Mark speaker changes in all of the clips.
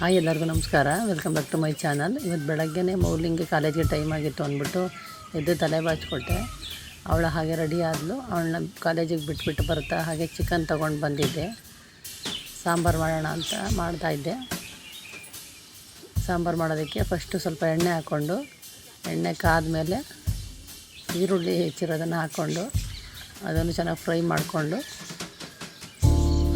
Speaker 1: Hi, ಎಲ್ಲರಿಗೂ ನಮಸ್ಕಾರ. Welcome back to my channel. ಇವತ್ತು ಬೆಳಗ್ಗೆನೇ ಮೌಲಿಂಗೆ ಕಾಲೇಜಿಗೆ ಟೈಮ್ ಆಗಿತ್ತು ಅಂದ್ಬಿಟ್ಟು ಎದ್ದು ತಲೆ ಬಾಚ್ಕೊಟ್ಟೆ. ಅವಳು ಹಾಗೆ ರೆಡಿ ಆದಳು. ಅವಳನ್ನ ಕಾಲೇಜಿಗೆ ಬಿಟ್ಬಿಟ್ಟು ಬರ್ತಾ ಹಾಗೆ ಚಿಕನ್ ತೊಗೊಂಡು ಬಂದಿದ್ದೆ. ಸಾಂಬಾರು ಮಾಡೋಣ ಅಂತ ಮಾಡ್ತಾಯಿದ್ದೆ. ಸಾಂಬಾರು ಮಾಡೋದಕ್ಕೆ ಫಸ್ಟು ಸ್ವಲ್ಪ ಎಣ್ಣೆ ಹಾಕ್ಕೊಂಡು, ಎಣ್ಣೆ ಕಾದ್ಮೇಲೆ ಈರುಳ್ಳಿ ಹೆಚ್ಚಿರೋದನ್ನು ಹಾಕ್ಕೊಂಡು ಅದನ್ನು ಚೆನ್ನಾಗಿ ಫ್ರೈ ಮಾಡಿಕೊಂಡು,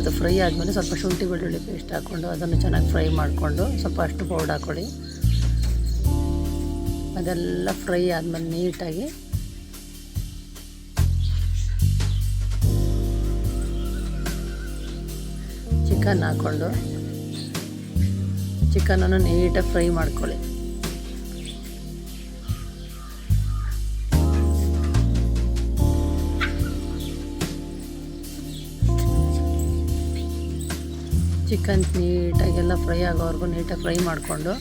Speaker 1: ಅದು ಫ್ರೈ ಆದಮೇಲೆ ಸ್ವಲ್ಪ ಶುಂಠಿ ಬೆಳ್ಳುಳ್ಳಿ ಪೇಸ್ಟ್ ಹಾಕ್ಕೊಂಡು ಅದನ್ನು ಚೆನ್ನಾಗಿ ಫ್ರೈ ಮಾಡಿಕೊಂಡು ಸ್ವಲ್ಪ ಅಷ್ಟು ಪೌಡರ್ ಹಾಕ್ಕೊಳ್ಳಿ. ಅದೆಲ್ಲ ಫ್ರೈ ಆದಮೇಲೆ ನೀಟಾಗಿ ಚಿಕನ್ ಹಾಕ್ಕೊಂಡು ಚಿಕನನ್ನು ನೀಟಾಗಿ ಫ್ರೈ ಮಾಡ್ಕೊಳ್ಳಿ. ಚಿಕನ್ ನೀಟಾಗೆಲ್ಲ ಫ್ರೈ ಆಗೋವರೆಗೂ ನೀಟಾಗಿ ಫ್ರೈ ಮಾಡಿಕೊಂಡು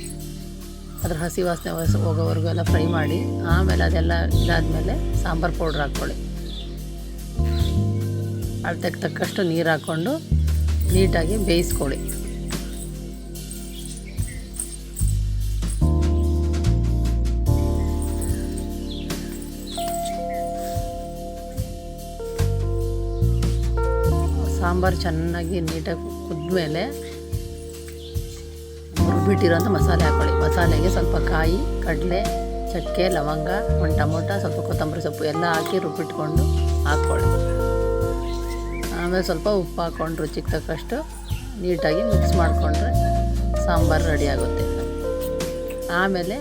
Speaker 1: ಅದ್ರ ಹಸಿ ವಾಸನೆ ಹೋಗೋವರೆಗೂ ಎಲ್ಲ ಫ್ರೈ ಮಾಡಿ, ಆಮೇಲೆ ಅದೆಲ್ಲ ಇದಾದಮೇಲೆ ಸಾಂಬಾರು ಪೌಡ್ರ್ ಹಾಕ್ಕೊಳ್ಳಿ. ಅಳತೆಗೆ ತಕ್ಕಷ್ಟು ನೀರು ಹಾಕ್ಕೊಂಡು ನೀಟಾಗಿ ಬೇಯಿಸ್ಕೊಳ್ಳಿ. ಸಾಂಬಾರು ಚೆನ್ನಾಗಿ ನೀಟಾಗಿ ಕುದ್ಮೇಲೆ ರುಬ್ಬಿಟ್ಟಿರೋಂಥ ಮಸಾಲೆ ಹಾಕ್ಕೊಳ್ಳಿ. ಮಸಾಲೆಗೆ ಸ್ವಲ್ಪ ಕಾಯಿ, ಕಡಲೆ, ಚಕ್ಕೆ, ಲವಂಗ, ಒಂದು ಟೊಮೊಟೊ, ಸ್ವಲ್ಪ ಕೊತ್ತಂಬರಿ ಸೊಪ್ಪು ಎಲ್ಲ ಹಾಕಿ ರುಬ್ಬಿಟ್ಕೊಂಡು ಹಾಕ್ಕೊಳ್ಳಿ. ಆಮೇಲೆ ಸ್ವಲ್ಪ ಉಪ್ಪು ಹಾಕ್ಕೊಂಡು ರುಚಿಗೆ ತಕ್ಕಷ್ಟು ನೀಟಾಗಿ ಮಿಕ್ಸ್ ಮಾಡಿಕೊಂಡ್ರೆ ಸಾಂಬಾರು ರೆಡಿ ಆಗುತ್ತೆ. ಆಮೇಲೆ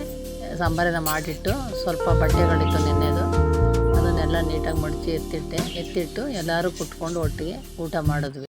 Speaker 1: ಸಾಂಬಾರೆಲ್ಲ ಮಾಡಿಟ್ಟು ಸ್ವಲ್ಪ ಬಟ್ಟೆಗಳಿತ್ತು ನೆನ್ನೆದು, ಅದನ್ನೆಲ್ಲ ನೀಟಾಗಿ ಮಡಚಿ ಎತ್ತಿಟ್ಟು ಎಲ್ಲರೂ ಕುತ್ಕೊಂಡು ಒಟ್ಟಿಗೆ ಊಟ ಮಾಡಿದ್ವಿ.